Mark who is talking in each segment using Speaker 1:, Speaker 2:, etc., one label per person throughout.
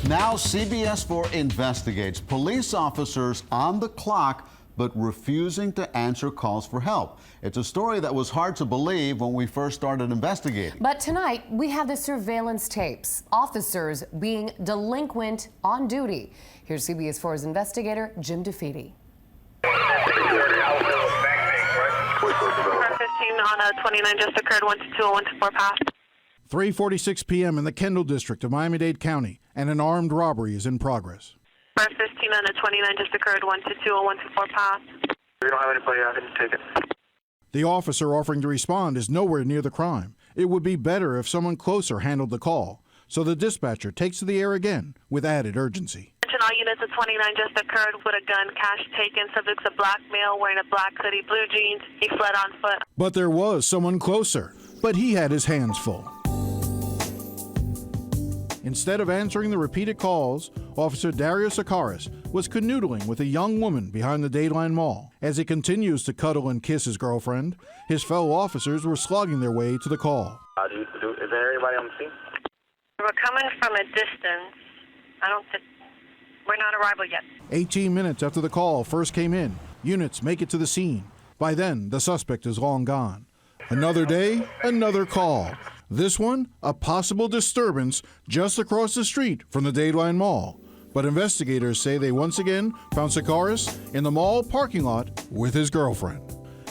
Speaker 1: Now CBS 4 investigates police officers on the clock but refusing to answer calls for help. It's a story that was hard to believe when we first started investigating.
Speaker 2: But tonight we have the surveillance tapes. Officers being delinquent on duty. Here's CBS 4's investigator Jim DeFeeti.
Speaker 3: 15 on a 29 just occurred, 122 and 124 pass.
Speaker 4: 3:46 p.m. in the Kendall district of Miami-Dade County, and an armed robbery is in progress.
Speaker 3: 15 on a 29 just occurred, 122 and 124 pass. We don't have anybody out here to take it.
Speaker 4: The officer offering to respond is nowhere near the crime. It would be better if someone closer handled the call. So the dispatcher takes to the air again with added urgency.
Speaker 3: All units of 29 just occurred with a gun, cash taken, subject's a black male wearing a black hoodie, blue jeans. He fled on foot.
Speaker 4: But there was someone closer, but he had his hands full. Instead of answering the repeated calls, Officer Dario Socarras was canoodling with a young woman behind the Dadeland Mall. As he continues to cuddle and kiss his girlfriend, his fellow officers were slogging their way to the call.
Speaker 5: Is there anybody on the scene?
Speaker 3: We're coming from a distance. We're not arrival yet.
Speaker 4: 18 minutes after the call first came in, units make it to the scene. By then, the suspect is long gone. Another day, another call. This one, a possible disturbance just across the street from the Dadeland Mall. But investigators say they once again found Socarras in the mall parking lot with his girlfriend.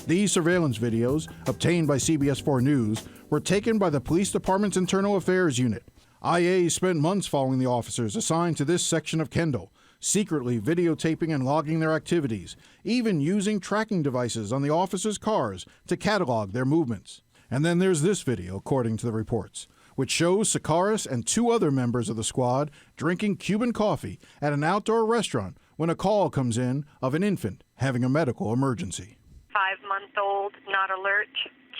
Speaker 4: These surveillance videos, obtained by CBS 4 News, were taken by the police department's internal affairs unit. IA spent months following the officers assigned to this section of Kendall, secretly videotaping and logging their activities, even using tracking devices on the officers' cars to catalog their movements. And then there's this video, according to the reports, which shows Socarras and two other members of the squad drinking Cuban coffee at an outdoor restaurant when a call comes in of an infant having a medical emergency.
Speaker 3: 5-month-old, not alert.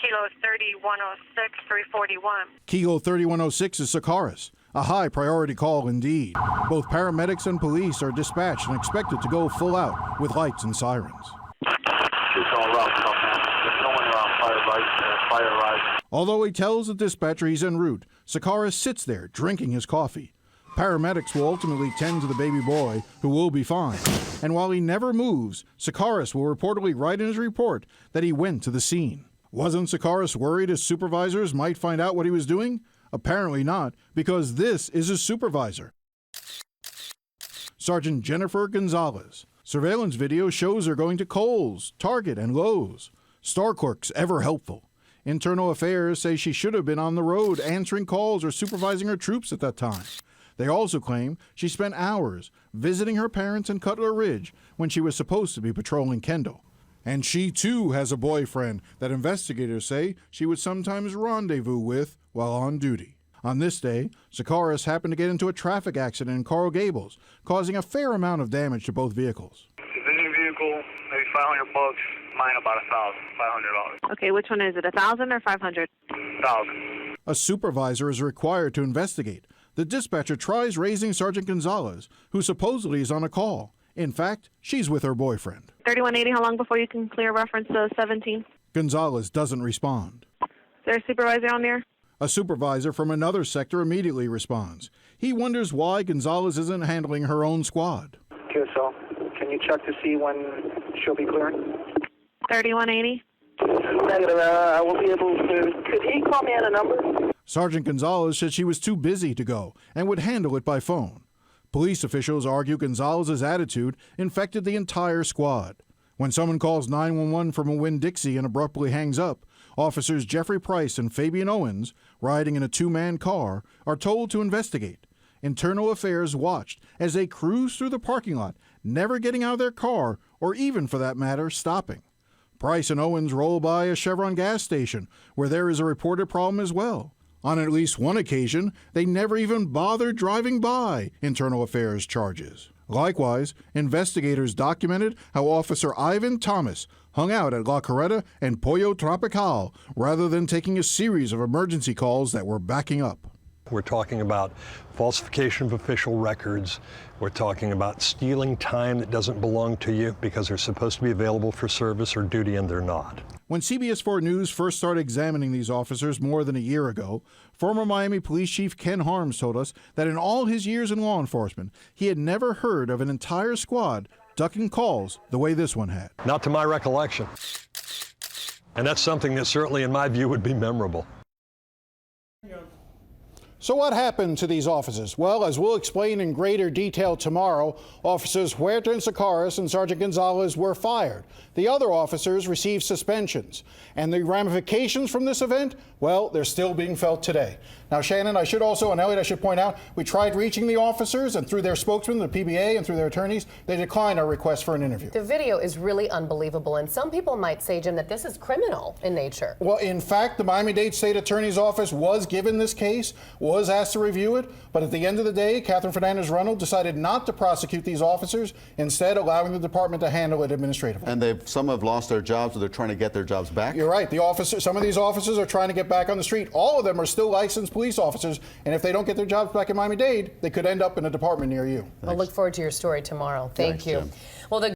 Speaker 3: Kilo 3106, 341.
Speaker 4: Kilo 3106 is Socarras, a high priority call indeed. Both paramedics and police are dispatched and expected to go full out with lights and sirens.
Speaker 5: It's all rough, man. There's no one around fire rise.
Speaker 4: Although he tells the dispatcher he's en route, Socarras sits there drinking his coffee. Paramedics will ultimately tend to the baby boy, who will be fine. And while he never moves, Socarras will reportedly write in his report that he went to the scene. Wasn't Socarras worried his supervisors might find out what he was doing? Apparently not, because this is his supervisor, Sergeant Jennifer Gonzalez. Surveillance video shows her going to Kohl's, Target, and Lowe's. Star clerks ever helpful. Internal Affairs say she should have been on the road answering calls or supervising her troops at that time. They also claim she spent hours visiting her parents in Cutler Ridge when she was supposed to be patrolling Kendall. And she, too, has a boyfriend that investigators say she would sometimes rendezvous with while on duty. On this day, Socarras happened to get into a traffic accident in Coral Gables, causing a fair amount of damage to both vehicles.
Speaker 5: The new vehicle, maybe $500. Mine about $1,500.
Speaker 3: Okay, which one is it, 1,000 or 500?
Speaker 5: 1,000.
Speaker 4: A supervisor is required to investigate. The dispatcher tries raising Sergeant Gonzalez, who supposedly is on a call. In fact, she's with her boyfriend.
Speaker 3: 3180, how long before you can clear reference to 17?
Speaker 4: Gonzalez doesn't respond.
Speaker 3: Is there a supervisor on there?
Speaker 4: A supervisor from another sector immediately responds. He wonders why Gonzalez isn't handling her own squad.
Speaker 6: QSL, can you check to see when she'll be clearing?
Speaker 3: 3180.
Speaker 6: Negative, I will be able to... Could he call me on a number?
Speaker 4: Sergeant Gonzalez said she was too busy to go and would handle it by phone. Police officials argue Gonzalez's attitude infected the entire squad. When someone calls 911 from a Winn-Dixie and abruptly hangs up, officers Jeffrey Price and Fabian Owens, riding in a two-man car, are told to investigate. Internal Affairs watched as they cruised through the parking lot, never getting out of their car or even, for that matter, stopping. Price and Owens roll by a Chevron gas station, where there is a reported problem as well. On at least one occasion, they never even bothered driving by, Internal Affairs charges. Likewise, investigators documented how Officer Ivan Thomas hung out at La Carreta and Pollo Tropical rather than taking a series of emergency calls that were backing up.
Speaker 7: We're talking about falsification of official records. We're talking about stealing time that doesn't belong to you because they're supposed to be available for service or duty and they're not.
Speaker 4: When CBS 4 News first started examining these officers more than a year ago, former Miami Police Chief Ken Harms told us that in all his years in law enforcement, he had never heard of an entire squad ducking calls the way this one had.
Speaker 7: Not to my recollection. And that's something that certainly, in my view, would be memorable.
Speaker 4: So what happened to these officers? Well, as we'll explain in greater detail tomorrow, Officers Huerta and Socarras and Sergeant Gonzalez were fired. The other officers received suspensions. And the ramifications from this event, well, they're still being felt today. Now, Shannon, I should also, and Elliot, I should point out, we tried reaching the officers, and through their spokesman, the PBA, and through their attorneys, they declined our request for an interview.
Speaker 2: The video is really unbelievable, and some people might say, Jim, that this is criminal in nature.
Speaker 4: Well, in fact, the Miami-Dade State Attorney's Office was given this case, was asked to review it, but at the end of the day, Catherine Fernandez-Reynolds decided not to prosecute these officers, instead allowing the department to handle it administratively.
Speaker 1: And some have lost their jobs, or they're trying to get their jobs back?
Speaker 4: You're right. Some of these officers are trying to get back on the street. All of them are still licensed police officers, and if they don't get their jobs back in Miami-Dade, they could end up in a department near you.
Speaker 2: I'll look forward to your story tomorrow. Thank you.
Speaker 1: Jim.
Speaker 2: Well, the